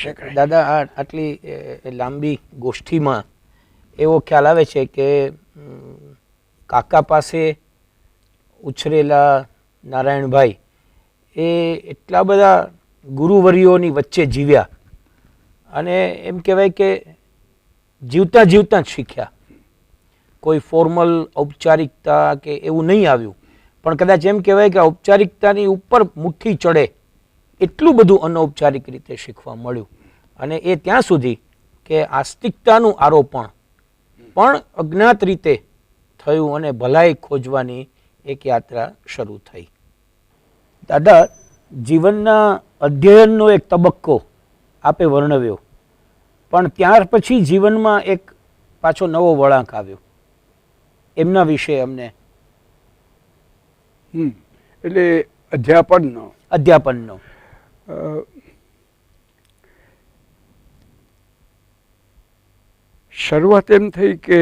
શકાય. દાદા આટલી લાંબી ગોષ્ઠીમાં એવો ખ્યાલ આવે છે કે કાકા પાસે ઉછરેલા નારાયણભાઈ એ એટલા બધા ગુરુવર્યોની વચ્ચે જીવ્યા અને એમ કહેવાય કે જીવતા જીવતા જ શીખ્યા. કોઈ ફોર્મલ ઔપચારિકતા કે એવું નહીં આવ્યું, પણ કદાચ એમ કહેવાય કે ઔપચારિકતાની ઉપર મુઠ્ઠી ચડે એટલું બધું અનૌપચારિક રીતે શીખવા મળ્યું. અને એ ત્યાં સુધી કે આસ્તિકતાનું આરોપણ પણ અજ્ઞાત રીતે થયું અને ભલાઈ ખોજવાની એક યાત્રા શરૂ થઈ. દાદા, જીવનના અધ્યયનનો એક તબક્કો આપે વર્ણવ્યો, પણ ત્યાર પછી જીવનમાં એક પાછો નવો વળાંક આવ્યો. એમના વિશે અમને. એટલે અધ્યાપનનો શરૂઆત એમ થઈ કે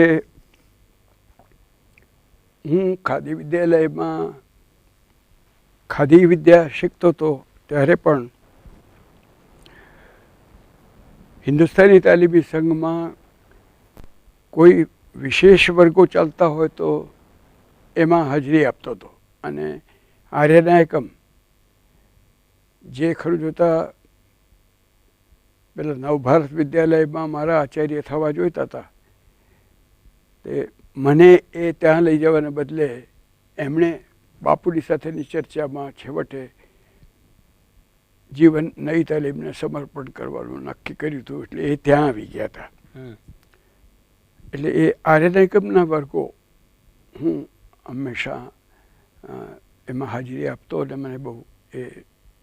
હું ખાદી વિદ્યાલયમાં ખાદી વિદ્યા શીખતો હતો ત્યારે પણ હિન્દુસ્તાની તાલીમી સંઘમાં કોઈ વિશેષ વર્ગો ચાલતા હોય તો એમાં હાજરી આપતો હતો. અને આર્યના એકમ જે ખરું જોતા પેલા નવભારત વિદ્યાલયમાં મારા આચાર્ય થવા જોઈતા હતા તે મને એ ત્યાં લઈ જવાને બદલે એમણે બાપુની સાથેની ચર્ચામાં છેવટે જીવન નવી તાલીમને સમર્પણ કરવાનું નક્કી કર્યું હતું. એટલે એ ત્યાં આવી ગયા હતા. એટલે એ આર્યના એકમના વર્ગો હું હંમેશા એમાં હાજરી આપતો અને મને બહુ એ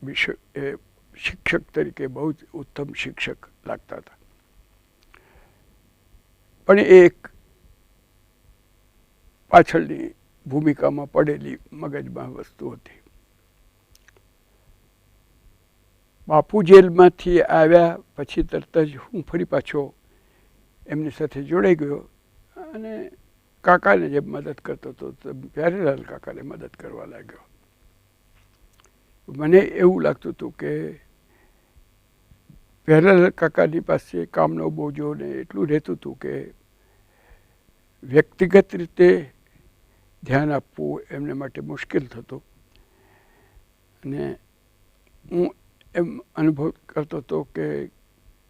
વિષય એ શિક્ષક તરીકે બહુ જ ઉત્તમ શિક્ષક લાગતા હતા. પણ એ એક પાછળની ભૂમિકામાં પડેલી મગજમાં વસ્તુ હતી. બાપુ જેલમાંથી આવ્યા પછી તરત જ હું ફરી પાછો એમની સાથે જોડાઈ ગયો અને કાકાને જે મદદ કરતો હતો પ્યારેલાલ કાકાને મદદ કરવા લાગ્યો. મને એવું લાગતું હતું કે પ્યારેલાલ કાકાની પાસે કામનો બોજો ને એટલું રહેતું હતું કે વ્યક્તિગત રીતે ધ્યાન આપવું એમને માટે મુશ્કેલ થતું. અને હું એમ અનુભવ કરતો હતો કે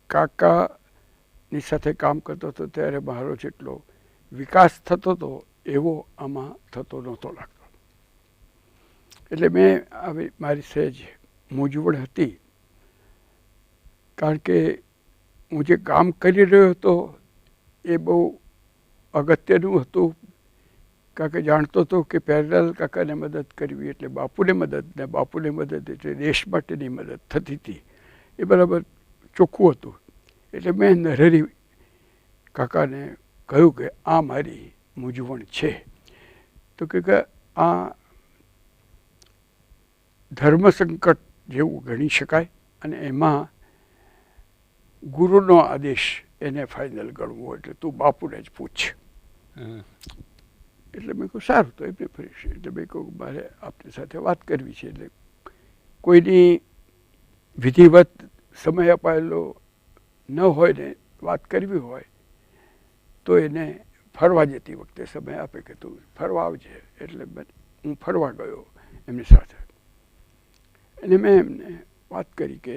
કાકાની સાથે કામ કરતો હતો ત્યારે મારો જેટલો વિકાસ થતો હતો એવો આમાં થતો નહોતો લાગતો. એટલે મેં આવી મારી સહેજ મૂંઝવણ હતી, કારણ કે હું જે કામ કરી રહ્યો હતો એ બહુ અગત્યનું હતું. કારણ કે જાણતો હતો કે પ્યારેલાલ કાકાને મદદ કરવી એટલે બાપુને મદદ, ને બાપુને મદદ એટલે દેશ માટેની મદદ થતી હતી. એ બરાબર ચોખ્ખું હતું. એટલે મેં નરહરી કાકાને કહ્યું કે આ મારી મૂંઝવણ છે. તો કે આ ધર્મ સંકટ જેવું ગણી શકાય અને એમાં ગુરુનો આદેશ એને ફાઇનલ ગણવો એટલે તું બાપુને જ પૂછ. એટલે મેં કહું સારું, તો એમને ફરીશ. એટલે મેં કહું મારે આપની સાથે વાત કરવી છે. એટલે કોઈની વિધિવત સમય અપાયેલો ન હોય ને વાત કરવી હોય તો એને ફરવા જતી વખતે સમય આપે કે તું ફરવા આવજે. એટલે હું ફરવા ગયો એમની સાથે. અને મેં એમને વાત કરી કે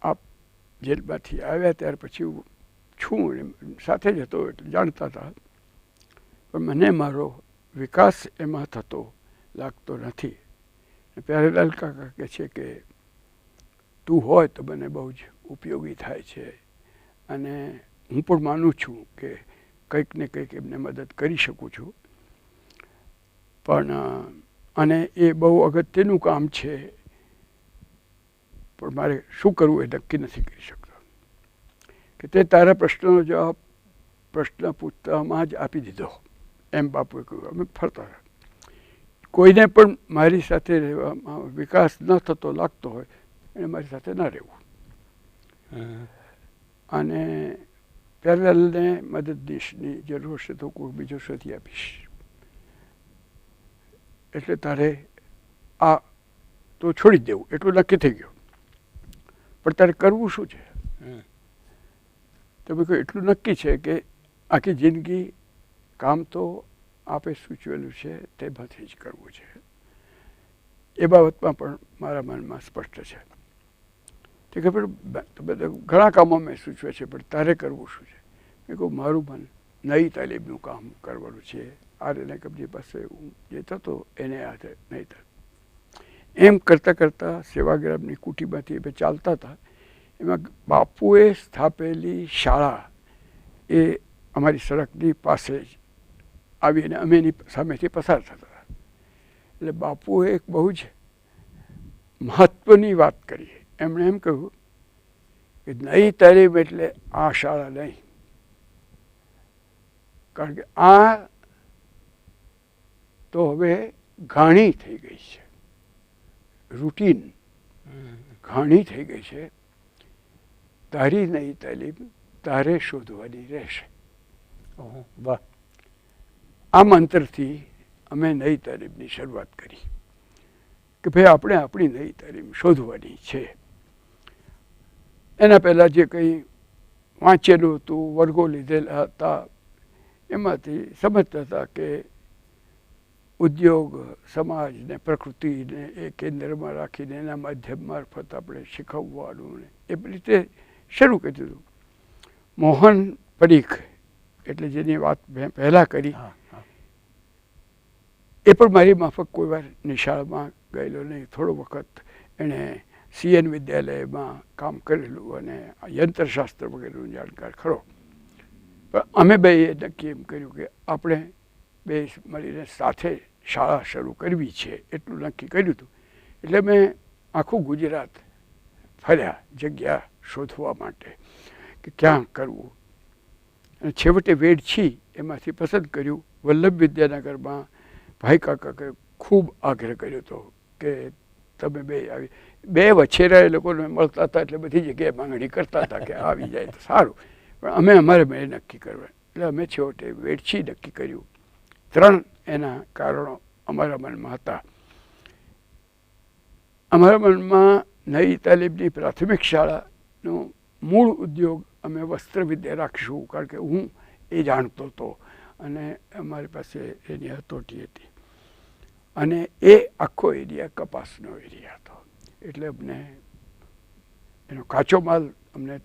આપ જેલમાંથી આવ્યા ત્યાર પછી હું છું સાથે જ હતો એટલે જાણતા હતા, પણ મને મારો વિકાસ એમાં થતો લાગતો નથી. પ્યારેલાલ કાકા કહે છે કે તું હોય તો મને બહુ જ ઉપયોગી થાય છે અને હું પણ માનું છું કે કંઈક ને કંઈક એમને મદદ કરી શકું છું. પણ અને એ બહુ અગત્યનું કામ છે, પણ મારે શું કરવું એ નક્કી નથી કરી શકતો. કે તે તારા પ્રશ્નનો જવાબ પ્રશ્ન પૂછતામાં જ આપી દીધો એમ બાપુએ કહ્યું. અમે ફરતા હતા. કોઈને પણ મારી સાથે રહેવામાં વિકાસ ન થતો લાગતો હોય એને મારી સાથે ન રહેવું. અને પ્યારેલાલને મદદનીશની જરૂર હશે તો કોઈ બીજો શોધી આપીશ. એટલે તારે આ તો છોડી જ દેવું એટલું નક્કી થઈ ગયું. પણ તારે કરવું શું છે? હમ. તો મેં કહ્યું એટલું નક્કી છે કે આખી જિંદગી કામ તો આપે સૂચવેલું છે તેમાંથી જ કરવું છે. એ બાબતમાં પણ મારા મનમાં સ્પષ્ટ છે. તે ખબર બધા ઘણા કામો મેં સૂચવે છે પણ તારે કરવું શું છે? મેં કહું મારું મન નવી તાલીમનું કામ કરવાનું છે. આર્યના કંપની પાસે હું જે થતો એને હાથે નહીં થતો. એમ કરતાં કરતાં સેવાગ્રામની કુટીમાંથી અમે ચાલતા હતા. એમાં બાપુએ સ્થાપેલી શાળા એ અમારી સડકની પાસે જ આવીને અમે એની સામેથી પસાર થતા હતા. એટલે બાપુએ એક બહુ જ મહત્વની વાત કરી. એમણે એમ કહ્યું કે નવી તાલીમ એટલે આ શાળા નહીં, કારણ કે આ તો હવે ઘાણી થઈ ગઈ છે, રૂટીન ઘાણી થઈ ગઈ છે. તારી નવી તાલીમ તારે શોધવાની રહેશે. વાહ. આ મંત્રથી અમે નવી તાલીમની શરૂઆત કરી કે ભાઈ આપણે આપણી નવી તાલીમ શોધવાની છે. એના પહેલાં જે કંઈ વાંચેલું હતું, વર્ગો લીધેલા હતા, એમાંથી સમજતા હતા કે ઉદ્યોગ, સમાજ ને પ્રકૃતિને એ કેન્દ્રમાં રાખીને એના માધ્યમ મારફત આપણે શીખવવાનું ને એ રીતે શરૂ કરી દીધું. મોહન પરીખ એટલે જેની વાત મેં પહેલાં કરી એ પણ મારી માફક કોઈ વાર નિશાળમાં ગયેલો નહીં. થોડો વખત એણે CN વિદ્યાલયમાં કામ કરેલું અને યંત્રશાસ્ત્ર વગેરેનું જાણકાર ખરો. પણ અમે બે નક્કી એમ કર્યું કે આપણે બે મળીને સાથે શાળા શરૂ કરવી છે એટલું નક્કી કર્યું હતું. એટલે મેં આખું ગુજરાત ફર્યા જગ્યા શોધવા માટે કે ક્યાં કરવું. અને છેવટે વેડછી એમાંથી પસંદ કર્યું. વલ્લભ વિદ્યાનગરમાં ભાઈ કાકા ખૂબ આગ્રહ કર્યો હતો કે તમે બે આવી. બે વછેરા એ લોકોને મળતા હતા એટલે બધી જગ્યાએ માંગણી કરતા હતા કે આવી જાય તો સારું, પણ અમે અમારે મેં નક્કી કરવા. એટલે અમે છેવટે વેડછી નક્કી કર્યું. 3 એના કારણો અમારા મનમાં હતા. અમારા મનમાં નવી તાલીમની પ્રાથમિક શાળાનો મૂળ ઉદ્યોગ અમે વસ્ત્ર વિદ્યા રાખીશું, કારણ કે હું એ જાણતો હતો અને અમારી પાસે એની હતોટી હતી. અને એ આખો એરિયા કપાસનો એરિયા હતો એટલે અમને એનો કાચો માલ અમને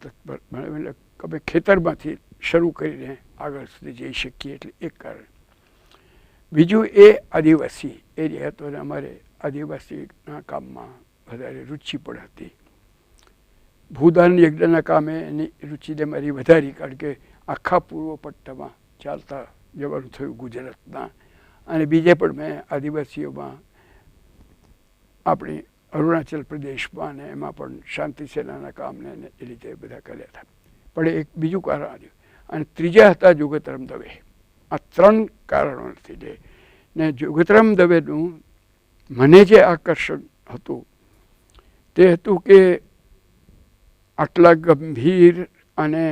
અમે ખેતરમાંથી શરૂ કરીને આગળ સુધી જઈ શકીએ એટલે એક કારણ. બીજું એ આદિવાસી એરિયા હતો અને અમારે આદિવાસીના કામમાં વધારે રુચિ પણ હતી. ભૂદાન યજ્ઞના કામે એની રુચિને મારી વધારી, કારણ કે આખા પૂર્વ પટ્ટામાં ચાલતા જવાનું થયું ગુજરાતના. અને બીજે પણ મેં આદિવાસીઓમાં આપણી અરુણાચલ પ્રદેશમાં ને એમાં પણ શાંતિ સેનાના કામને એ રીતે બધા કર્યા હતા. પણ એક બીજું કારણ આવ્યું. અને ત્રીજા હતા જોગતરામ દવે. આ 3 કારણોથી ને જોગતરામ દવેનું મને જે આકર્ષણ હતું તે હતું કે આટલા ગંભીર અને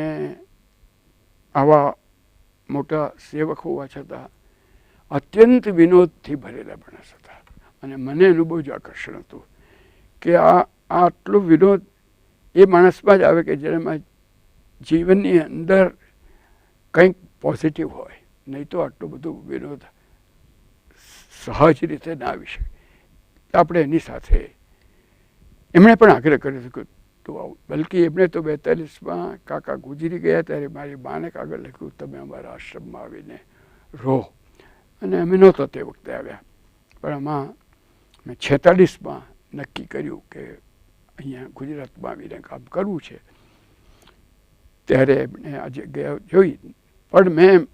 આવા મોટા સેવક હોવા છતાં અત્યંત વિનોદથી ભરેલા માણસ હતા. અને મને એનું બહુ જ આકર્ષણ હતું કે આટલું વિનોદ એ માણસમાં જ આવે કે જેનામાં જીવનની અંદર કંઈક પોઝિટિવ હોય, નહીં તો આટલું બધું વિનોદ સહજ રીતે ના આવી શકે. આપણે એની સાથે એમણે પણ આગ્રહ કર્યો હતો કે તું આવું. બલકે એમણે તો 42માં કાકા ગુજરી ગયા ત્યારે મારી માને કાગળ લખ્યું તમે અમારા આશ્રમમાં આવીને રહો. અને અમે નહોતા તે વખતે આવ્યા, પણ આમાં મેં 46માં નક્કી કર્યું કે અહીંયા ગુજરાતમાં આવીને કામ કરવું છે. ત્યારે એમણે આ જગ્યા જોઈ. પણ મેં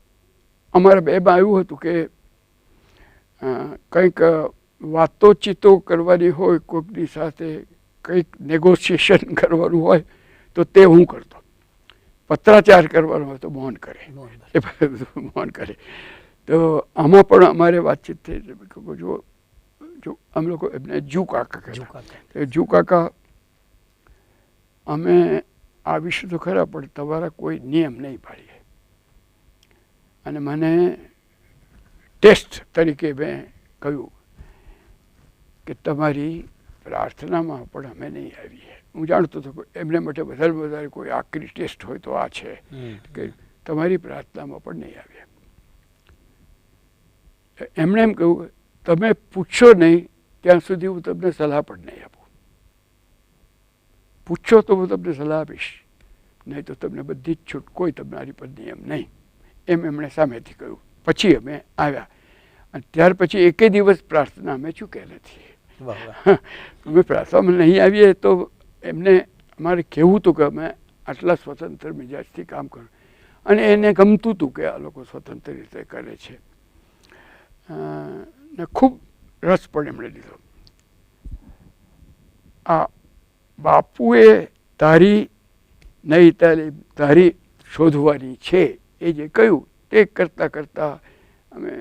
અમારા બેમાં એવું હતું કે કંઈક વાતોચીતો કરવાની હોય કોઈકની સાથે, કંઈક નેગોશિએશન કરવાનું હોય તો તે હું કરતો. પત્રાચાર કરવાનો હોય તો મૌન કરે, એ મૌન કરે. તો આમાં પણ અમારે વાતચીત થઈ. જો અમે લોકો એમને જુ કાકા કહેતા. જુ કાકા અમે આવીશું તો ખરા પણ તમારા કોઈ નિયમ નહીં પાડીએ. અને મને ટેસ્ટ તરીકે મેં કહ્યું કે તમારી પ્રાર્થનામાં પણ અમે નહીં આવીએ. હું જાણતો હતો કે એમને માટે વધારે વધારે કોઈ આકરી ટેસ્ટ હોય તો આ છે કે તમારી પ્રાર્થનામાં પણ નહીં આવે. એમણે એમ કહ્યું તમે પૂછશો નહીં ત્યાં સુધી હું તમને સલાહ પણ નહીં આપું. પૂછશો તો હું તમને સલાહ આપીશ, નહીં તો તમને બધી જ છૂટ, કોઈ તમારી પર નિયમ નહીં. એમ એમણે સામેથી કહ્યું. પછી અમે આવ્યા અને ત્યાર પછી એકે દિવસ પ્રાર્થના અમે ચૂક્યા નથી. અમે પ્રાર્થનામાં નહીં આવીએ તો એમને અમારે કહેવું હતું કે અમે આટલા સ્વતંત્ર મિજાજથી કામ કરું, અને એને ગમતું હતું કે આ લોકો સ્વતંત્ર રીતે કરે છે. ને ખૂબ રસ પણ એમણે લીધો. આ બાપુએ તારી નઈ તાલીમ તારી શોધવાની છે એ જે કહ્યું તે કરતાં કરતાં અમે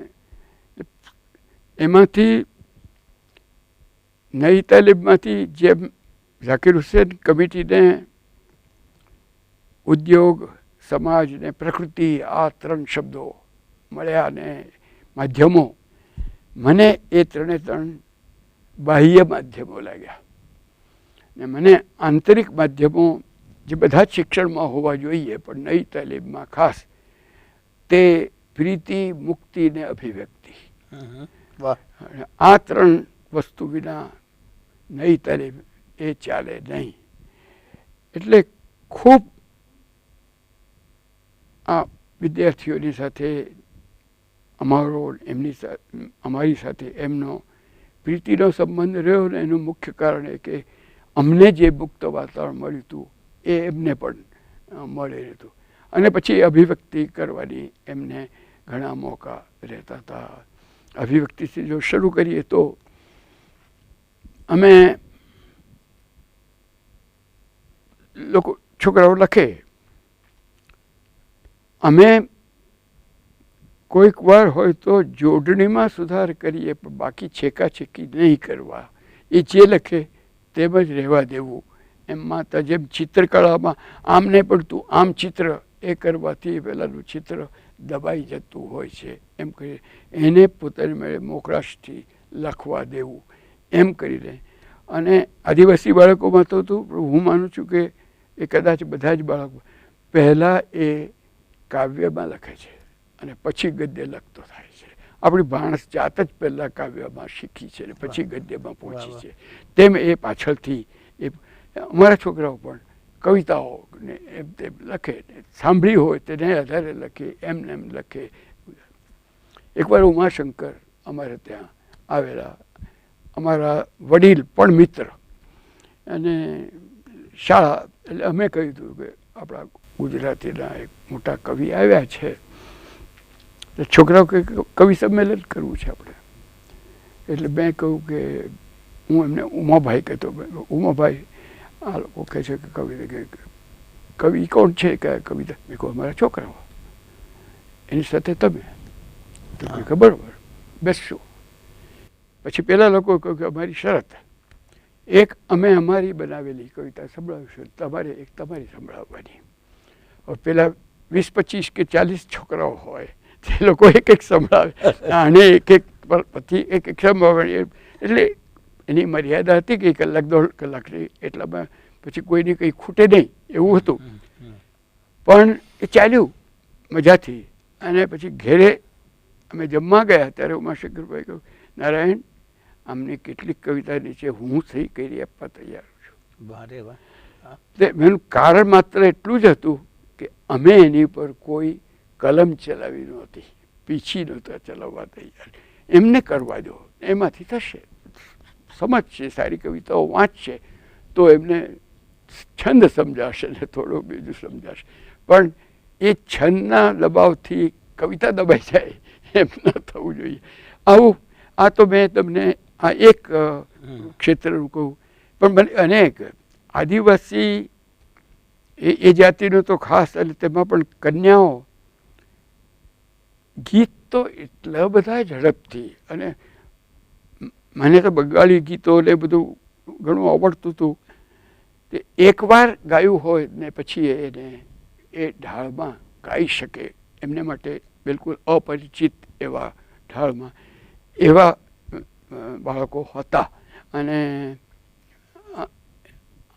એમાંથી નઈ તાલીમમાંથી જેમ ઝાકીર હુસેન કમિટીને ઉદ્યોગ, સમાજ ને પ્રકૃતિ આ 3 શબ્દો મળ્યા ને માધ્યમો, મને એ 3 બાહ્ય માધ્યમો લાગ્યા. ને મને આંતરિક માધ્યમો જે બધા જ શિક્ષણમાં હોવા જોઈએ પણ નઈ તાલીમમાં ખાસ, તે પ્રીતિ, મુક્તિ ને અભિવ્યક્તિ. આ 3 વસ્તુ વિના નઈ તાલીમ એ ચાલે નહીં. એટલે ખૂબ આ વિદ્યાર્થીઓની સાથે અમારી સાથે એમનો પ્રીતિનો સંબંધ રહ્યો ને એનું મુખ્ય કારણ એ કે અમને જે મુક્ત વાતાવરણ મળ્યું હતું એ એમને પણ મળે હતું. અને પછી અભિવ્યક્તિ કરવાની એમને ઘણા મોકા રહેતા હતા. અભિવ્યક્તિથી જો શરૂ કરીએ તો અમે લોકો છોકરાઓ લખે, અમે કોઈક વાર હોય તો જોડણીમાં સુધાર કરીએ પણ બાકી છેકાછેકી નહીં કરવા. એ જે લખે તેમ જ રહેવા દેવું. એમ માતા જેમ ચિત્રકળામાં આમ નહીં પડતું આમ ચિત્ર એ કરવાથી પહેલાંનું ચિત્ર દબાઈ જતું હોય છે. એમ કરી એને પોતાની મેળે મોકળાશથી લખવા દેવું એમ કરીને. અને આદિવાસી બાળકોમાં તો હું માનું છું કે એ કદાચ બધા જ બાળકો પહેલાં એ કાવ્યમાં લખે છે અને પછી ગદ્ય લખતો થાય છે. આપણી માણસ જાત જ પહેલાં કાવ્યમાં શીખી છે ને પછી ગદ્યમાં પહોંચી છે. તેમ એ પાછળથી એ અમારા છોકરાઓ પણ કવિતાઓ ને એમ તેમ લખે, સાંભળી હોય તેને આધારે લખે, એમને એમ લખે. એકવાર ઉમાશંકર અમારે ત્યાં આવેલા, અમારા વડીલ પણ મિત્ર, અને શાળા એટલે અમે કહ્યું હતું કે આપણા ગુજરાતીના એક મોટા કવિ આવ્યા છે, છોકરાઓ કે કવિ સંમેલન કરવું છે આપણે. એટલે મેં કહ્યું કે હું એમને ઉમાભાઈ કહેતો, ઉમાભાઈ આ લોકો કહે છે કે કવિ કોણ છે કે કવિતા? મેં કહું અમારા છોકરાઓ, એની સાથે તમે કે બરાબર બેસશો. પછી પેલા લોકો કહ્યું કે અમારી શરત, એક અમે અમારી બનાવેલી કવિતા સંભળાવીશું, તમારે એક તમારી સંભળાવવાની. હવે પેલા 20-25 કે 40 છોકરાઓ હોય તે લોકો એક એક સંભળાવે અને એક એક પછી એક એક સંભળાવવાની. એટલે એની મર્યાદા હતી કે 1-1.5 કલાકની, એટલામાં પછી કોઈને કંઈ ખૂટે નહીં એવું હતું. પણ એ ચાલ્યું મજાથી. અને પછી ઘેરે અમે જમવા ગયા ત્યારે ઉમાશંકરભાઈ કહ્યું, નારાયણ આમની કેટલીક કવિતા નીચે હું સહી કરી આપવા તૈયાર છું. એનું કારણ માત્ર એટલું જ હતું કે અમે એની પર કોઈ કલમ ચલાવી નહોતી, પીછી નહોતા ચલાવવા તૈયાર. એમને કરવા દો, એમાંથી થશે. સમજશે, સારી કવિતાઓ વાંચશે તો એમને છંદ સમજાશે ને થોડું બીજું સમજાશે. પણ એ છંદના દબાવથી કવિતા દબાઈ જાય એમ ન થવું જોઈએ. આવું આ તો મેં તમને આ એક ક્ષેત્રનું કહું, પણ મને અનેક આદિવાસી એ જાતિનું તો ખાસ, અને તેમાં પણ કન્યાઓ ગીત તો એટલા બધા ઝડપથી, અને મને તો બંગાળી ગીતો ને બધું ઘણું આવડતું હતું. તે એકવાર ગાયું હોય ને પછી એને એ ઢાળમાં ગાઈ શકે, એમને માટે બિલકુલ અપરિચિત એવા ઢાળમાં એવા બાળકો હતા. અને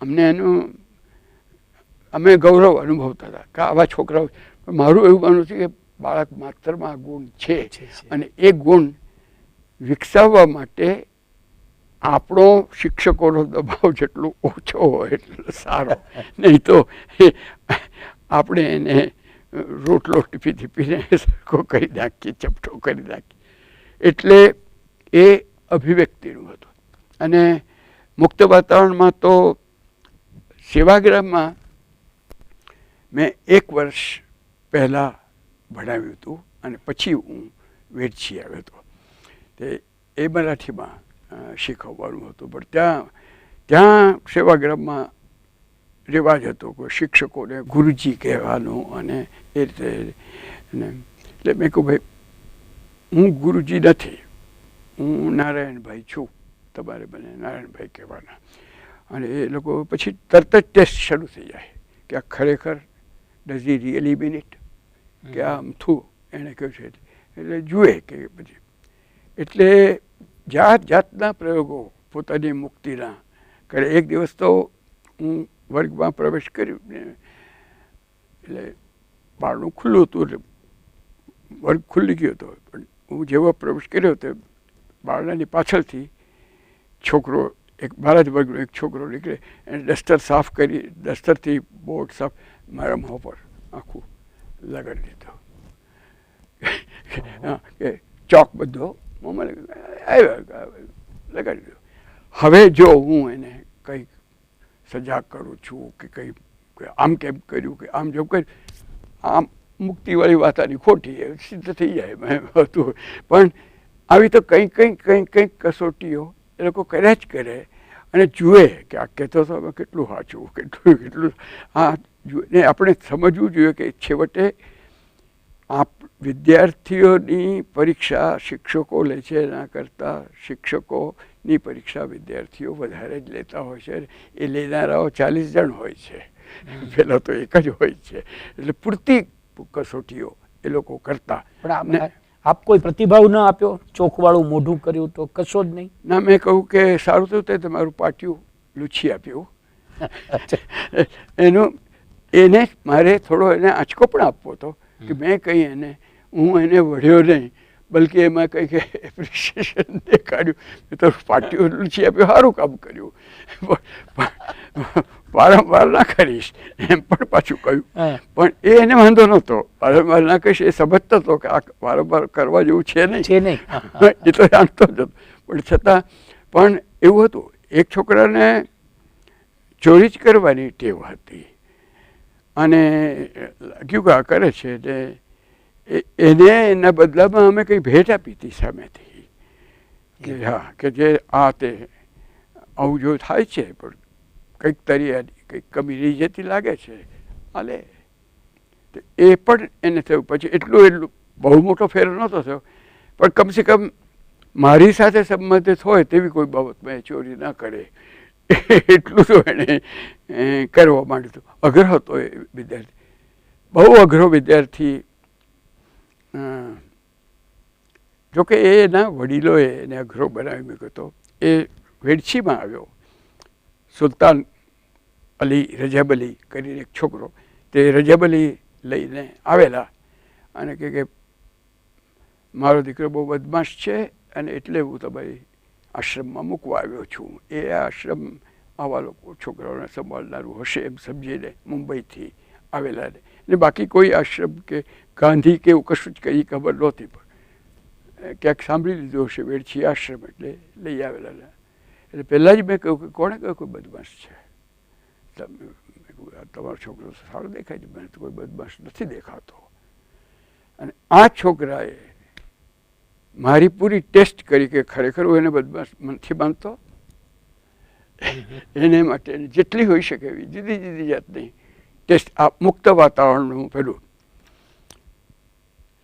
અમને એનું અમે ગૌરવ અનુભવતા હતા કે આવા છોકરાઓ. મારું એવું માનવું છે કે બાળક માત્રમાં ગુણ છે અને એ ગુણ વિકસાવવા માટે આપણો શિક્ષકોનો દબાવ જેટલો ઓછો હોય એટલો સારો. નહીં તો આપણે એને રોટલો ટીપી ટીપીને સરખો કરી નાખીએ, ચપટો કરી નાખીએ. એટલે એ અભિવ્યક્તિનું હતું. અને મુક્ત વાતાવરણમાં તો સેવાગ્રામમાં મેં 1 વર્ષ પહેલાં ભણાવ્યું હતું અને પછી હું વેડછી આવ્યો હતો. એ મરાઠીમાં શીખવવાનું હતું. પણ ત્યાં સેવાગ્રામમાં રિવાજ હતો કે શિક્ષકોને ગુરુજી કહેવાનું અને એ રીતે. એટલે મેં કહું ભાઈ હું ગુરુજી નથી, હું નારાયણભાઈ છું, તમારે મને નારાયણભાઈ કહેવાના. અને એ લોકો પછી તરત જ ટેસ્ટ શરૂ થઈ જાય કે આ ખરેખર does he really mean it, કે આમ થયું એણે કહ્યું છે એટલે જુએ કે પછી. એટલે જાત જાતના પ્રયોગો પોતાની મુક્તિના કરે. એક દિવસ તો હું વર્ગમાં પ્રવેશ કર્યો ને એટલે બારણું ખુલ્લું હતું, એટલે વર્ગ ખુલ્લી ગયો હતો. પણ હું જેવો પ્રવેશ કર્યો તો બારણાની પાછળથી છોકરો, એક મારા જ વર્ગનો એક છોકરો નીકળે, એને ડસ્ટર સાફ કરી, ડસ્ટરથી બોર્ડ સાફ મારા મોં પર આખું લગાડી દીધો. કે ચોક બધો મોંમાં લગાડી દીધો. હવે જો હું એને કંઈક સજા કરું છું કે કંઈ આમ કેમ કર્યું કે આમ જેમ કર્યું, આમ મુક્તિવાળી વાત આની ખોટી સિદ્ધ થઈ જાય મેં હતું. પણ આવી તો કંઈક કસોટીઓ એ લોકો કર્યા જ કરે અને જુએ કે આ કહેતો તો અમે કેટલું સાચું, કેટલું આ ને આપણે સમજવું જોઈએ કે છેવટે વિદ્યાર્થીઓની પરીક્ષા શિક્ષકો લે છે એના કરતાં શિક્ષકોની પરીક્ષા વિદ્યાર્થીઓ વધારે જ લેતા હોય છે. એ લેનારાઓ 40 જણ હોય છે, પેલા તો એક જ હોય છે. એટલે પૂરતી કસોટીઓ એ લોકો કરતા. પણ આપ કોઈ પ્રતિભાવ ન આપ્યો? ચોખવાળું મોઢું કર્યું તો કશો જ નહીં? ના, મેં કહ્યું કે સારું થયું તે તમારું પાટિયું લૂછી આપ્યું. એને મારે થોડો એને આંચકો પણ આપવો હતો કે મેં કંઈ એને હું એને વળ્યો નહીં, બલકે એમાં કંઈક એપ્રિશિએશન દેખાડ્યું. મેં તો પાટિયું લૂછી આપ્યું, સારું કામ કર્યું, વારંવાર ના કરીશ એમ પણ પાછું કહ્યું. પણ એને વાંધો નહોતો, વારંવાર ના કહીશ એ સમજતો હતો કે આ વારંવાર કરવા જેવું છે નહીં. એ તો જાણતો જ હતો. પણ છતાં પણ એવું હતું, એક છોકરાને ચોરી જ કરવાની ટેવ હતી અને લાગ્યું કે આ કરે છે એટલે એને એના બદલામાં અમે કંઈ ભેટ આપી હતી સામેથી કે હા, કે જે આ તે આવું જો થાય છે પણ કંઈક તરિયાની કંઈક કમી રહી જતી લાગે છે હાલે. એ પણ એને થયું. પછી એટલું બહુ મોટો ફેર નહોતો થયો, પણ કમસે કમ મારી સાથે સંબંધિત હોય તેવી કોઈ બાબતમાં એ ચોરી ના કરે એટલું તો એણે કરવા માંડ્યું હતું. અઘરો હતો એ વિદ્યાર્થી, બહુ અઘરો વિદ્યાર્થી. જોકે એના વડીલોએ એને અઘરો બનાવી મૂક્યો હતો. એ વેડછીમાં આવ્યો. સુલતાન અલી, રજબ અલી કરીને એક છોકરો, તે રજબ અલી લઈને આવેલા અને કે મારો દીકરો બહુ બદમાશ છે અને એટલે હું તમારી આશ્રમમાં મૂકવા આવ્યો છું. એ આશ્રમ આવા લોકો છોકરાઓને સંભાળનારું હશે એમ સમજીને મુંબઈથી આવેલા ને બાકી કોઈ આશ્રમ કે ગાંધી કે એવું કશું જ કંઈ ખબર નહોતી. પણ ક્યાંક સાંભળી લીધું હશે વેડછી આશ્રમ એટલે લઈ આવેલા. એટલે પહેલાં જ મેં કહ્યું કે કોણે કહ્યું કોઈ બદમાશ છે? તમારો છોકરો સારો દેખાય છે, મને તો કોઈ બદમાશ નથી દેખાતો. અને આ છોકરાએ મારી પૂરી ટેસ્ટ કરી કે ખરેખર હું એને બદમાશ નથી માનતો. એને માટે જેટલી હોઈ શકે એવી જુદી જુદી જાતની ટેસ્ટ આ મુક્ત વાતાવરણનું પેલું.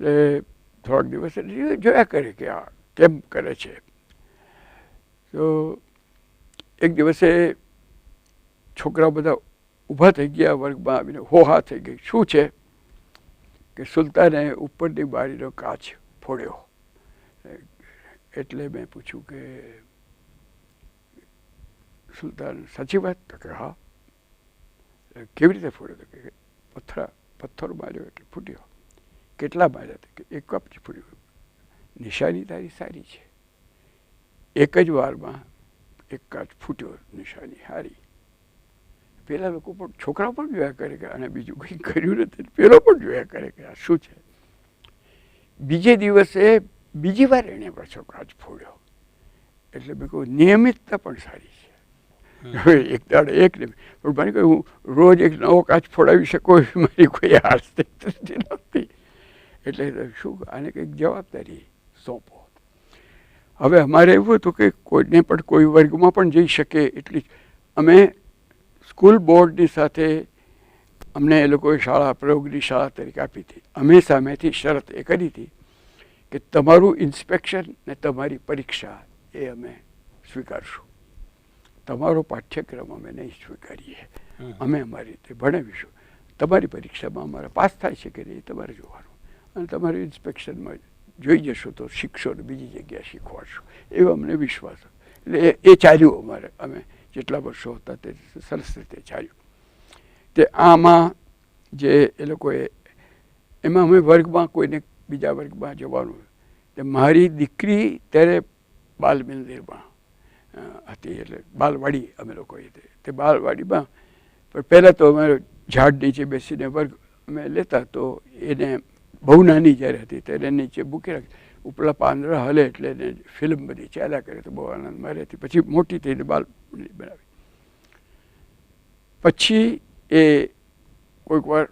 એટલે થોડાક દિવસ જોયા કરે કે આ કેમ કરે છે. તો એક દિવસે છોકરા બધા ઊભા થઈ ગયા, વર્ગમાં આવીને હોહા થઈ ગઈ. શું છે કે સુલતાને ઉપરની બારીનો કાચ ફોડ્યો. એટલે મેં પૂછ્યું કે સુલતાન સાચી વાત? તો કે હા. કેવી રીતે ફૂટ્યો? તો કે પથ્થર માર્યો એટલે ફૂટ્યો. કેટલા માર્યા? તો કે એક કપ ફૂટ્યો. નિશાની તારી સારી છે, એક જ વારમાં એક કાચ ફૂટ્યો, નિશાની હારી. પેલા લોકો પણ, છોકરાઓ પણ જોયા કરે કે અને બીજું કંઈ કર્યું નથી. પેલો પણ જોયા કરે કે આ શું છે. બીજે દિવસે બીજી વાર એને પાછો કાચ ફોડ્યો. એટલે મેં કહું નિયમિતતા પણ સારી છે. એક દાડે એક ને પણ મને કહ્યું રોજ એક નવો કાચ ફોડાવી શકો એવી મારી કોઈ આર્થિક દ્રષ્ટિ નહોતી. એટલે શું આને કંઈક જવાબદારી સોંપો. હવે અમારે એવું હતું કે કોઈને પણ કોઈ વર્ગમાં પણ જઈ શકે એટલી અમે સ્કૂલ બોર્ડની સાથે અમને એ લોકોએ શાળા પ્રયોગની શાળા તરીકે આપી હતી. અમે સામેથી શરત એ કરી હતી કે તમારું ઇન્સ્પેક્શન ને તમારી પરીક્ષા એ અમે સ્વીકારશું, તમારો પાઠ્યક્રમ અમે નહીં સ્વીકારીએ. અમે અમારી રીતે ભણાવીશું. તમારી પરીક્ષામાં અમારા પાસ થાય છે કે નહીં તમારે જોવાનું, અને તમારું ઇન્સ્પેક્શનમાં જોઈ જશો તો શીખશો ને બીજી જગ્યાએ શીખવાડશો, એવો અમને વિશ્વાસ હતો. એટલે એ ચાલ્યું અમારે. અમે જેટલા વર્ષો હતા તે સરસ રીતે ચાલ્યું. તે આમાં જે એ લોકોએ એમાં અમે વર્ગમાં કોઈને બીજા વર્ગમાં જવાનું. તે મારી દીકરી ત્યારે બાલ મંદિરમાં હતી, એટલે બાલવાડી અમે લોકોએ તે બાલવાડીમાં. પણ પહેલાં તો અમે ઝાડ નીચે બેસીને વર્ગ અમે લેતા. તો એને બહુ નાની જ્યારે હતી ત્યારે નીચે મૂકી રાખી, ઉપલા પાંદડા હલે એટલે એને ફિલ્મ બધી ચાલ્યા કરે તો બહુ આનંદમાં રહેતી. પછી મોટી થઈને બાલવાડી બનાવી. પછી એ કોઈક વાર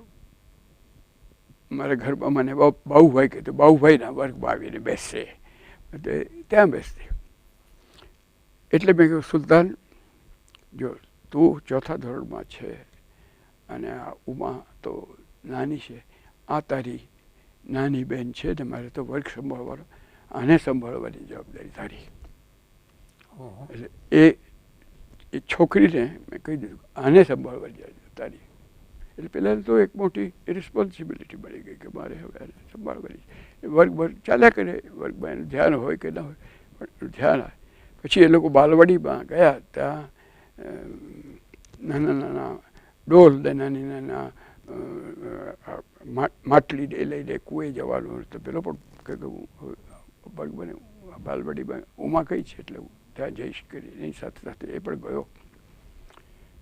મારા ઘરમાં મને બાઉભાઈ કહેતો, બાઉભાઈના વર્ગમાં આવીને બેસશે, ત્યાં બેસતી. એટલે મેં કહ્યું સુલતાન, જો તું ચોથા ધોરણમાં છે અને આ ઉમા તો નાની છે, આ તારી નાની બેન છે ને મારે તો વર્ગ સંભાળવાનો, આને સંભાળવાની જવાબદારી તારી. એટલે એ છોકરીને મેં કહી દીધું આને સંભાળવાની જવાબદારી તારી. એટલે પહેલાં તો એક મોટી રિસ્પોન્સિબિલિટી મળી ગઈ કે મારે હવે આને સંભાળવાની. વર્ગ ચાલ્યા કરે, વર્ગમાં એનું ધ્યાન હોય કે ના હોય પણ ધ્યાન આવે. પછી એ લોકો બાલવાડીમાં ગયા. ત્યાં નાના નાના ડોલ ને નાની નાના માટલી લઈને કૂએ જવાનું. તો પેલો પણ કે વર્ગ બને બાલવાડીમાં ઉમા કઈ છે એટલે હું ત્યાં જઈશ કરી એની સાથે સાથે એ પણ ગયો.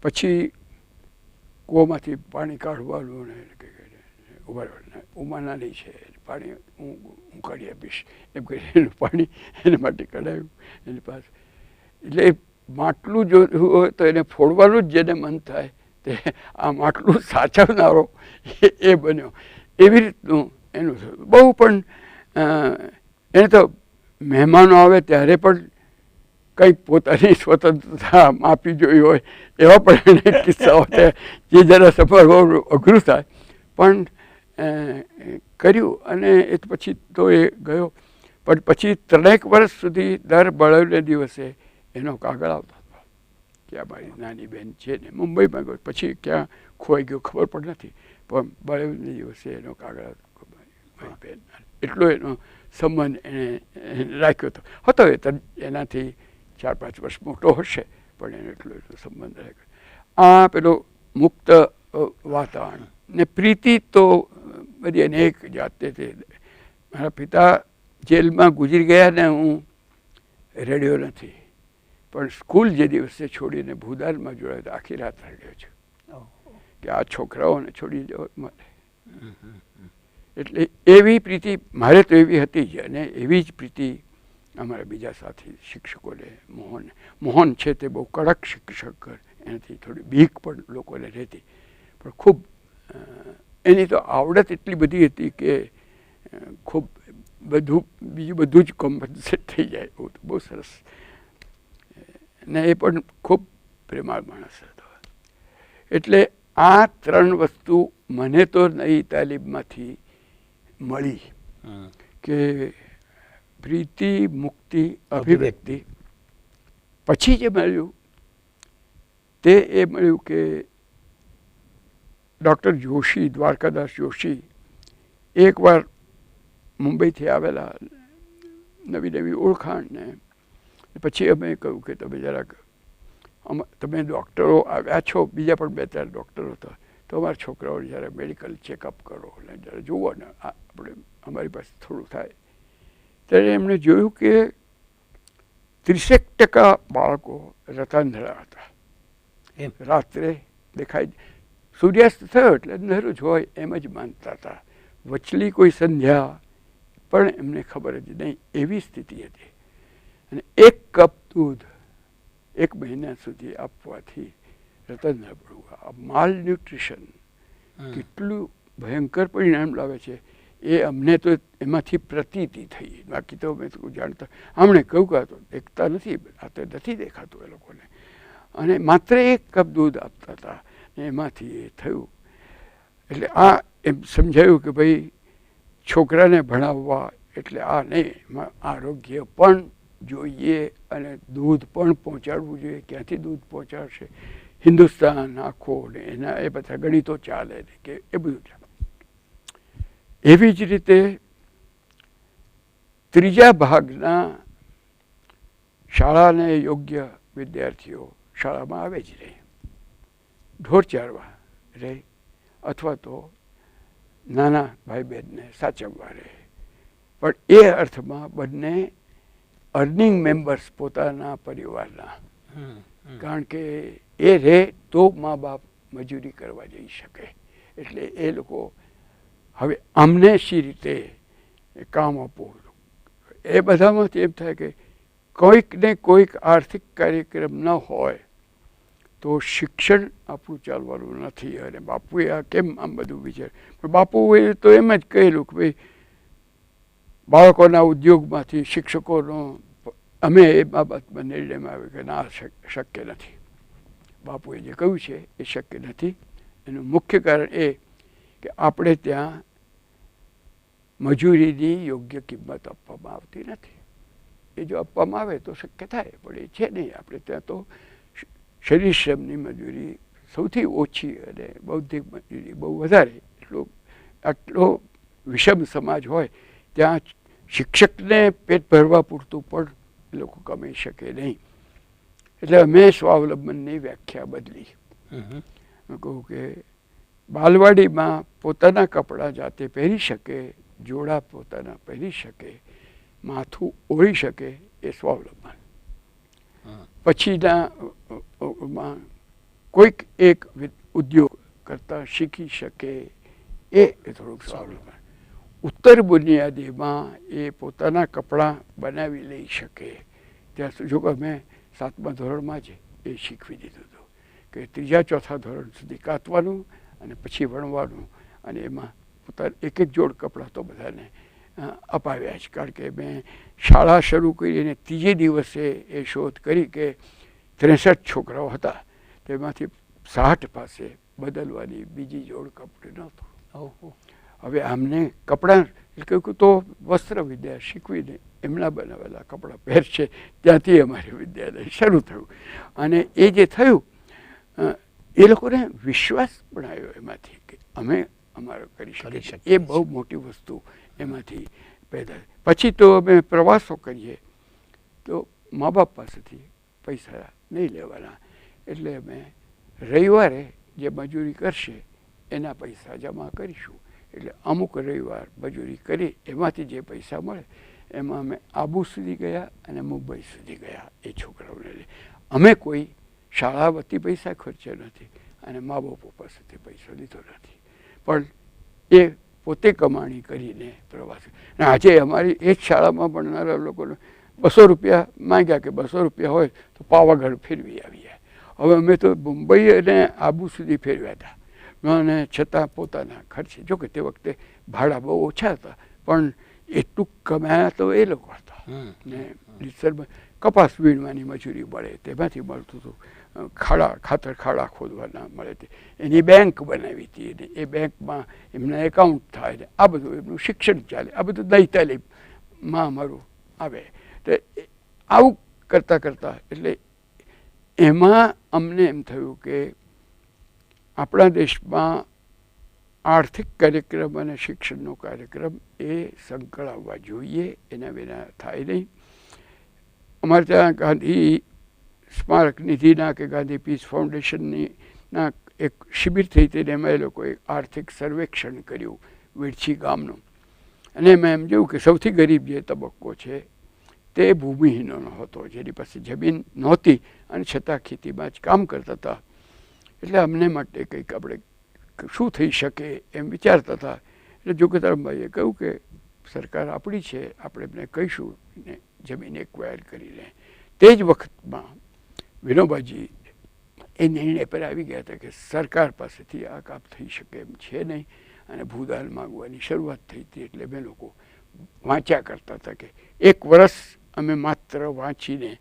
પછી કૂવામાંથી પાણી કાઢવાનું ને ઉમા નાની છે પાણી હું કાઢી આપીશ એમ કરી એનું પાણી એના માટે કઢાવ્યું એની પાસે. એટલે માટલું જો હોય તો એને ફોડવાનું જ જેને મન થાય તે આ માટલું સાચવનારો એ બન્યો. એવી રીતનું એનું બહુ પણ એને તો મહેમાનો આવે ત્યારે પણ કંઈક પોતાની સ્વતંત્રતા માપી જોઈ હોય એવા પણ એને કિસ્સાઓ થયા જે જરા સંભાળવાનું અઘરું થાય પણ કર્યું. અને એ પછી તો એ ગયો. પણ પછી 3 વર્ષ સુધી દર બળવને દિવસે એનો કાગળ આવતો હતો કે આ મારી નાની બહેન છે ને. મુંબઈમાં ગયો પછી ક્યાં ખોવાઈ ગયો ખબર પણ નથી, પણ બળવને દિવસે એનો કાગળ આવતો મારી બહેન. એટલો એનો સંબંધ એને રાખ્યો હતો. એનાથી 4-5 વર્ષ મોટો હશે પણ એને એટલો સંબંધ રાખ્યો. આ પેલો મુક્ત વાતાવરણ ને પ્રીતિ તો બધી અનેક જાતે તે. મારા પિતા જેલમાં ગુજરી ગયા ને હું રેડિયો નથી, પણ સ્કૂલ જે દિવસે છોડીને ભૂદાનમાં જોડાયો તો આખી રાત રડ્યો છું કે આ છોકરાઓને છોડી જવા માટે. એટલે એવી પ્રીતિ મારે તો એવી હતી જ. અને એવી જ પ્રીતિ અમારા બીજા સાથી શિક્ષકોને મોહન છે તે બહુ કડક શિક્ષક, એનાથી થોડી બીક પણ લોકોને રહેતી, પણ ખૂબ એની તો આવડત એટલી બધી હતી કે ખૂબ બીજું બધું જ કોમ્પન્સેટ થઈ જાય. બહુ સરસ. ને એ પણ ખૂબ પ્રેમાળ માણસ હતો. એટલે આ 3 વસ્તુ મને તો નવી તાલીમમાંથી મળી કે પ્રીતિ, મુક્તિ, અભિવ્યક્તિ. પછી જે મળ્યું તે એ મળ્યું કે ડૉક્ટર જોશી, દ્વારકાદાસ જોશી એકવાર મુંબઈથી આવેલા, નવી નવી ઓળખાણ ને પછી અમે કહ્યું કે તમે જરાક તમે ડૉક્ટરો આવ્યા છો, બીજા પણ 2-4 ડૉક્ટરો હતા, તો અમારા છોકરાઓ જ્યારે મેડિકલ ચેકઅપ કરો અને જ્યારે જુઓ ને આપણે અમારી પાસે થોડું થાય, ત્યારે એમણે જોયું કે 30% બાળકો રતાંધળા હતા. રાત્રે દેખાય, સૂર્યાસ્ત થયો એટલે અંધારું જ હોય એમ જ માનતા હતા. વચલી કોઈ સંધ્યા પણ એમને ખબર જ નહીં, એવી સ્થિતિ હતી. અને 1 કપ દૂધ 1 મહિના સુધી આપવાથી રતન માલ ન્યુટ્રિશન કેટલું ભયંકર પરિણામ લાવે છે એ અમને તો એમાંથી પ્રતીતિ થઈ. બાકી તો અમે તો જાણતા, આમણે કહ્યું કે તો દેખતા નથી, આ તો નથી દેખાતું એ લોકોને. અને માત્ર 1 કપ દૂધ આપતા હતા ને એમાંથી એ થયું. એટલે આ એમ સમજાયું કે ભાઈ છોકરાને ભણાવવા એટલે આ નહીં, આરોગ્ય પણ જોઈએ અને દૂધ પણ પહોંચાડવું જોઈએ. ક્યાંથી દૂધ પહોંચાડશે? હિન્દુસ્તાન આખો ને એના એ બધા ગણિતો ચાલે ને કે એ બધું ચાલે. એવી જ રીતે 3જા ભાગના શાળાને યોગ્ય વિદ્યાર્થીઓ શાળામાં આવે જ રહે, ઢોર ચારવા રહે, અથવા તો નાના ભાઈ બહેનને સાચવવા રહે. પણ એ અર્થમાં બંને અર્નિંગ મેમ્બર્સ પોતાના પરિવારના, કારણ કે એ રહે તો મા બાપ મજૂરી કરવા જઈ શકે. એટલે એ લોકો હવે અમને શી રીતે કામ આપવું, એ બધામાંથી એમ થાય કે કોઈક ને કોઈક આર્થિક કાર્યક્રમ ન હોય તો શિક્ષણ આપણું ચાલવાનું નથી. અને બાપુએ આ કેમ આમ બધું વિચાર, પણ બાપુએ તો એમ જ કહેલું કે ભાઈ બાળકોના ઉદ્યોગમાંથી શિક્ષકોનો, અમે એ બાબતમાં નિર્ણયમાં આવ્યો કે ના, શક્ય નથી. બાપુએ જે કહ્યું છે એ શક્ય નથી. એનું મુખ્ય કારણ એ કે આપણે ત્યાં મજૂરીની યોગ્ય કિંમત આપવામાં આવતી નથી. એ જો આપવામાં આવે તો શક્ય થાય, પણ એ છે નહીં. આપણે ત્યાં તો શરીર શ્રમની મજૂરી સૌથી ઓછી અને બૌદ્ધિક મજૂરી બહુ વધારે. આટલો વિષમ સમાજ હોય ત્યાં શિક્ષકને પેટ ભરવા પૂરતું પણ એ લોકો કમાઈ શકે નહીં. એટલે અમે સ્વાવલંબનની વ્યાખ્યા બદલી. કહું કે બાલવાડીમાં પોતાના કપડાં જાતે પહેરી શકે, જોડા પોતાના પહેરી શકે, માથું ઓળી શકે, એ સ્વાવલંબન. પછીના કોઈક એક ઉદ્યોગ કરતા શીખી શકે, એ થોડુંક સ્વાવલંબન. ઉત્તર બુનિયાદીમાં એ પોતાના કપડાં બનાવી લઈ શકે. ત્યાં સુધી જો કે અમે 7મા ધોરણમાં જ એ શીખવી દીધું હતું કે 3જા-4થા ધોરણ સુધી કાતવાનું અને પછી વણવાનું. અને એમાં પોતાના 1-1 જોડ કપડાં તો બધાને અપાવ્યા જ. કારણ કે મેં શાળા શરૂ કરી અને 3જે દિવસે એ શોધ કરી કે 63 છોકરાઓ હતા, તેમાંથી 60 પાસે બદલવાની બીજી જોડ કપડું નહોતું. હવે આમને કપડાં કહ્યું તો વસ્ત્ર વિદ્યા શીખવીને એમના બનાવેલા કપડાં પહેરશે. ત્યાંથી અમારી વિદ્યાલય શરૂ થયું. અને એ જે થયું એ લોકોને વિશ્વાસ પણ આવ્યો એમાંથી કે અમે અમારો કરી શકીએ. એ બહુ મોટી વસ્તુ એમાંથી પેદા. પછી તો અમે પ્રવાસો કરીએ તો મા બાપ પાસેથી પૈસા નહીં લેવાના. એટલે અમે રવિવારે જે મજૂરી કરશે એના પૈસા જમા કરીશું. એટલે અમુક રવિવાર મજૂરી કરી એમાંથી જે પૈસા મળે એમાં અમે આબુ સુધી ગયા અને મુંબઈ સુધી ગયા એ છોકરાઓને. અમે કોઈ શાળા વતી પૈસા ખર્ચ્યા નથી અને મા બાપો પાસેથી પૈસા લીધો નથી, પણ એ પોતે કમાણી કરીને પ્રવાસ. અને આજે અમારી એ જ શાળામાં ભણનારા લોકોને 200 રૂપિયા માંગ્યા કે 200 રૂપિયા હોય તો પાવાગઢ ફેરવી આવીએ. હવે અમે તો મુંબઈ અને આબુ સુધી ફેરવ્યા હતા. અને છતાં પોતાના ખર્ચે, જોકે તે વખતે ભાડા બહુ ઓછા હતા, પણ એટલું કમાયા તો એ લોકો હતા. ને રીતસરમાં કપાસ વીણવાની મજૂરી મળે, તેમાંથી મળતું હતું. ખાતર ખાડા ખોદવાના મળે તે, એની બેંક બનાવી હતી અને એ બેંકમાં એમના એકાઉન્ટ થાય ને આ બધું એમનું શિક્ષણ ચાલે. આ બધું દઈ તાલીમમાં અમારું આવે. તો આવું કરતાં કરતાં એટલે એમાં અમને એમ થયું કે આપણા દેશમાં આર્થિક કાર્યક્રમ અને શિક્ષણનો કાર્યક્રમ એ સંકળાવવા જોઈએ. એના વિના થાય નહીં. અમારે ત્યાં ગાંધી સ્મારક નિધિના કે ગાંધી પીસ ફાઉન્ડેશનની એક શિબિર થઈ હતી ને એમાં એ લોકોએ આર્થિક સર્વેક્ષણ કર્યું વીરછી ગામનું, અને એમાં એમ જોયું કે સૌથી ગરીબ જે તબક્કો છે તે ભૂમિહીનોનો હતો, જેની પાસે જમીન નહોતી અને છતાં ખેતીમાં જ કામ કરતા હતા. એટલે અમને માટે કંઈક આપણે શું થઈ શકે એમ વિચારતા હતા. એટલે જોગેતરામભાઈએ કહ્યું કે સરકાર આપણી છે, આપણે એમને કહીશું ને જમીન એક્વાયર કરી લે. તે જ વખતમાં વિનોબાજી એ નિર્ણય પર આવી ગયા હતા કે સરકાર પાસેથી આ કામ થઈ શકે એમ છે નહીં, અને ભૂદાન માગવાની શરૂઆત થઈ હતી. એટલે અમે લોકો વાંચ્યા કરતા હતા કે એક વર્ષ અમે માત્ર વાંચીને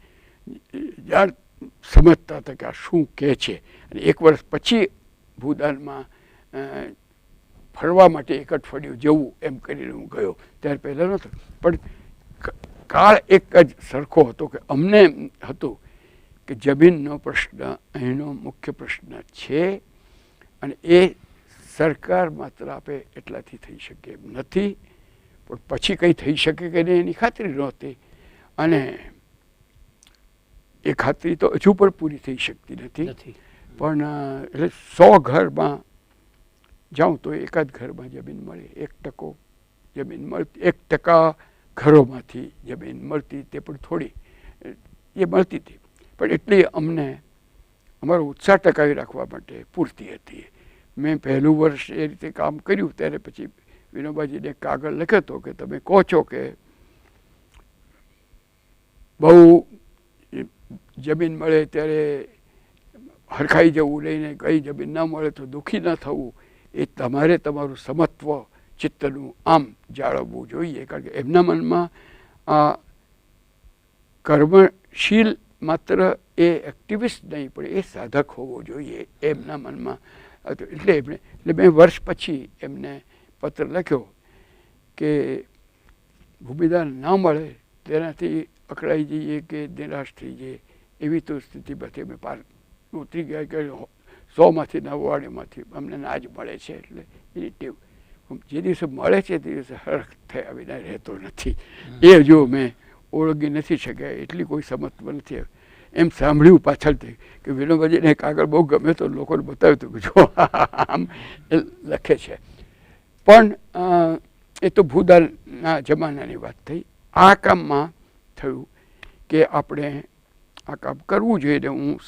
સમજતા હતા કે આ શું કહે છે, અને એક વર્ષ પછી ભૂદાનમાં ફરવા માટે એક અઠવાડિયું જવું એમ કરીને હું ગયો. ત્યાર પહેલાં નહોતો, પણ કાળ એક જ સરખો હતો કે અમને એમ હતું કે જમીનનો પ્રશ્ન અહીંનો મુખ્ય પ્રશ્ન છે, અને એ સરકાર માત્ર આપે એટલાથી થઈ શકે એમ નથી, પણ પછી કંઈ થઈ શકે કે નહીં એની ખાતરી નહોતી, અને એ ખાતરી તો હજુ પણ પૂરી થઈ શકતી નથી. પણ એટલે 100 ઘરમાં જાઉં તો એકાદ ઘરમાં જમીન મળે, 1% જમીન મળતી, 1% ઘરોમાંથી જમીન મળતી, તે પણ થોડી એ મળતી હતી, પણ એટલી અમને અમારો ઉત્સાહ ટકાવી રાખવા માટે પૂરતી હતી. મેં પહેલું વર્ષ એ રીતે કામ કર્યું, ત્યારે પછી વિનોબાજીને કાગળ લખ્યો હતો કે તમે કહો છો કે બહુ જમીન મળે ત્યારે હરખાઈ જવું લઈને, કઈ જમીન ના મળે તો દુઃખી ન થવું, એ તમારે તમારું સમત્વ ચિત્તનું આમ જાળવવું જોઈએ. કારણ કે એમના મનમાં આ કર્મશીલ માત્ર એ એક્ટિવિસ્ટ નહીં, પણ એ સાધક હોવો જોઈએ એમના મનમાં. એટલે મેં વર્ષ પછી એમને પત્ર લખ્યો કે ભૂમિદાન ના મળે તેનાથી અકળાઈ જઈએ કે નિરાશ થઈ જઈએ એવી તો સ્થિતિમાંથી અમે પાર ઉતરી ગયા કે 100માંથી 99માંથી અમને ના જ મળે છે. એટલે એની ટેવ જે દિવસે મળે છે તે દિવસે હરખ થયા વિના રહેતો નથી. એ જો મેં ઓળંગી નથી શક્યા, એટલી કોઈ સમત્વ નથી. એમ સાંભળ્યું પાછળથી કે વિનોબાજીને કાગળ બહુ ગમે તો લોકોને બતાવ્યું હતું કે જો આમ એ લખે છે. પણ એ તો ભૂદાનના જમાનાની વાત થઈ. આ કામમાં થયું કે આપણે આ કામ કરવું જોઈએ. ને હું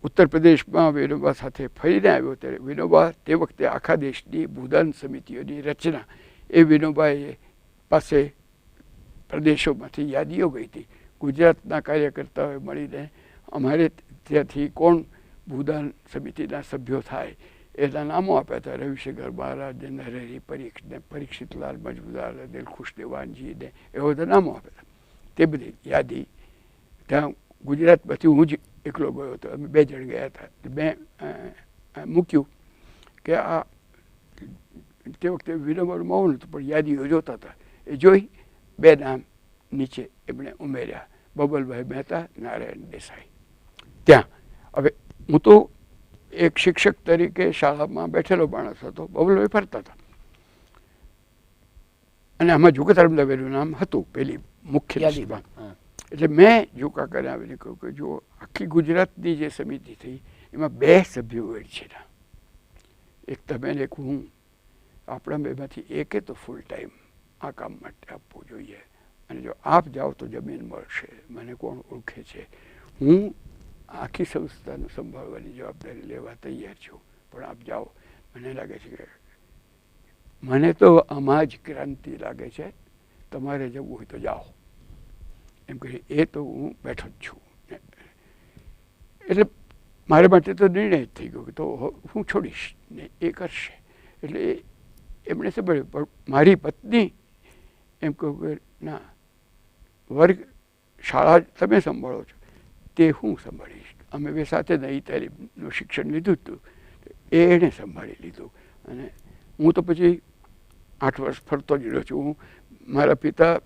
ઉત્તર પ્રદેશમાં વિનોબા સાથે ફરીને આવ્યો ત્યારે વિનોબા તે વખતે આખા દેશની ભૂદાન સમિતિઓની રચના એ વિનોબાએ પાસે પ્રદેશોમાંથી યાદીઓ ગઈ હતી. ગુજરાતના કાર્યકર્તાઓએ મળીને અમારે ત્યાંથી કોણ ભૂદાન સમિતિના સભ્યો થાય એના નામો આપ્યા હતા. રવિશંકર મહારાજ ને નરહરી પરીખ ને પરીક્ષિતલાલ મજમુદાર ને દિલખુશ દેવાનજી ને એવા બધા નામો આપ્યા હતા. તે બધી યાદી ત્યાં ગુજરાતમાંથી હું જ એકલો ગયો હતો. અમે 2 જણ ગયા હતા. મેં મૂક્યું કે આ તે વખતે વિનોબાનું મૌન હતું, પણ યાદીઓ જોતા હતા. એ જોઈ 2 નામ નીચે એમણે ઉમેર્યા, બબલભાઈ મહેતા, નારાયણ દેસાઈ. ત્યાં હવે હું તો એક શિક્ષક તરીકે શાળામાં બેઠેલો માણસ હતો, બબલભાઈ ફરતા હતા, અને આમાં જોગેતરામનું નામ હતું પેલી મુખ્ય યાદીમાં. એટલે મેં જોકા કરીને આવીને કહ્યું કે જો આખી ગુજરાતની જે સમિતિ થઈ એમાં 2 સભ્યો છે, એક તમે ને એક હું, આપણા બેમાંથી એકે તો ફૂલ ટાઈમ આ કામ માટે આપવું જોઈએ, અને જો આપ જાઓ તો જમીન મળશે. મને કોણ ઓળખે છે, હું આખી સંસ્થાને સંભાળવાની જવાબદારી લેવા તૈયાર છું, પણ આપ જાઓ. મને લાગે છે કે મને તો આમાં જ ક્રાંતિ લાગે છે, તમારે જવું હોય તો જાઓ એમ કહી એ તો હું બેઠો જ છું. એટલે મારે માટે તો નિર્ણય જ થઈ ગયો કે તો હું છોડીશ ને એ કરશે. એટલે એમણે સાંભળ્યું. પણ મારી પત્ની એમ કહ્યું કે ના, વર્ગ શાળા તમે સંભાળો છો, તે હું સંભાળીશ. અમે 2 સાથે નહીં તાલીમનું શિક્ષણ લીધું હતું, એ એણે સંભાળી લીધું. અને હું તો પછી 8 વર્ષ ફરતો જ રહ્યો છું. હું મારા પિતા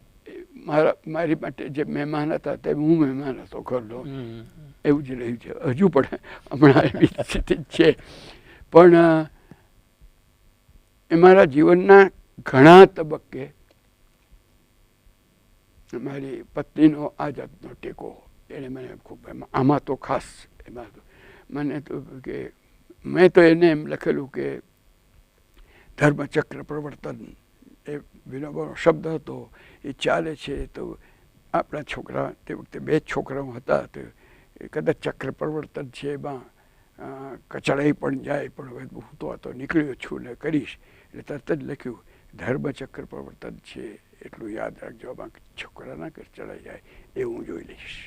મારી માટે જે મહેમાન હતા તે હું મહેમાન હતો ઘરનો, એવું જ રહ્યું છે. હજુ પણ હમણાં એવી સ્થિતિ જ છે. પણ એ મારા જીવનના ઘણા તબક્કે મારી પત્નીનો આ જાતનો ટેકો એને મને ખૂબ આમાં તો ખાસ એમાં તો મને તો કે મેં તો એને એમ લખેલું કે ધર્મચક્ર પ્રવર્તન એ વિનોબાનો શબ્દ હતો, એ ચાલે છે. તો આપણા છોકરા તે વખતે 2 છોકરાઓ હતા, તો એ કદાચ ચક્ર પ્રવર્તન છે એમાં કચડાઈ પણ જાય, પણ હવે હું તો નીકળ્યો છું ને કરીશ. એટલે તરત જ લખ્યું ધર્મચક્ર પ્રવર્તન છે, એટલું યાદ રાખજો, આમાં છોકરાના ચડાઈ જાય એ હું જોઈ લઈશ.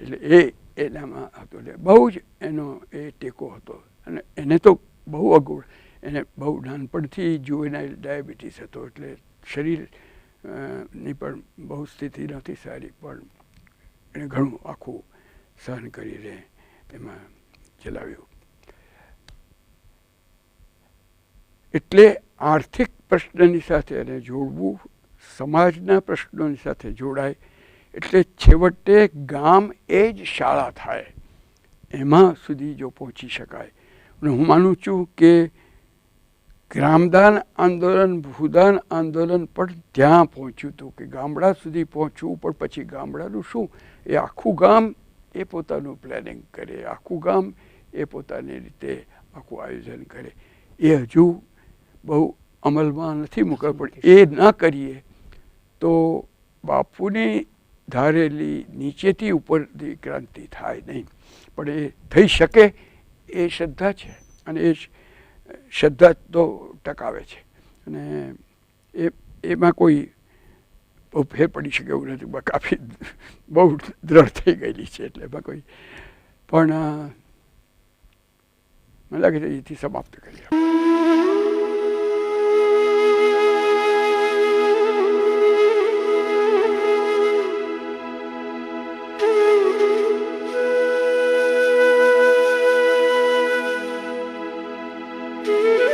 એટલે એ એનામાં હતો, એટલે બહુ જ એનો એ ટેકો હતો. અને એને તો બહુ અગવડ, એને બહુ નાનપણથી જુવેનાઇલ ડાયાબિટીસ હતો, એટલે શરીર ની પણ બહુ સ્થિતિ નહોતી સારી, પણ એને ઘણું આખું સહન કરીને એમાં ચલાવ્યું. એટલે આર્થિક પ્રશ્નની સાથે એને જોડવું, સમાજના પ્રશ્નોની સાથે જોડાય, એટલે છેવટે ગામ એ જ શાળા થાય, એમાં સુધી જો પહોંચી શકાય. અને હું માનું છું કે ગ્રામદાન આંદોલન, ભૂદાન આંદોલન પણ ત્યાં પહોંચ્યું હતું કે ગામડા સુધી પહોંચવું, પણ પછી ગામડાનું શું, એ આખું ગામ એ પોતાનું પ્લાનિંગ કરે, આખું ગામ એ પોતાની રીતે આખું આયોજન કરે. એ હજુ બહુ અમલમાં નથી મૂક્યો, પણ એ ના કરીએ તો બાપુની ધારેલી નીચેથી ઉપરથી ક્રાંતિ થાય નહીં. પણ એ થઈ શકે એ શ્રદ્ધા છે, અને એ શ્રદ્ધા તો ટકાવે છે. અને એમાં કોઈ બહુ ફેર પડી શકે એવું નથી, કાફી બહુ દ્રઢ થઈ ગયેલી છે. એટલે એમાં કોઈ પણ મને લાગે છે એથી સમાપ્ત કરીએ. Thank you.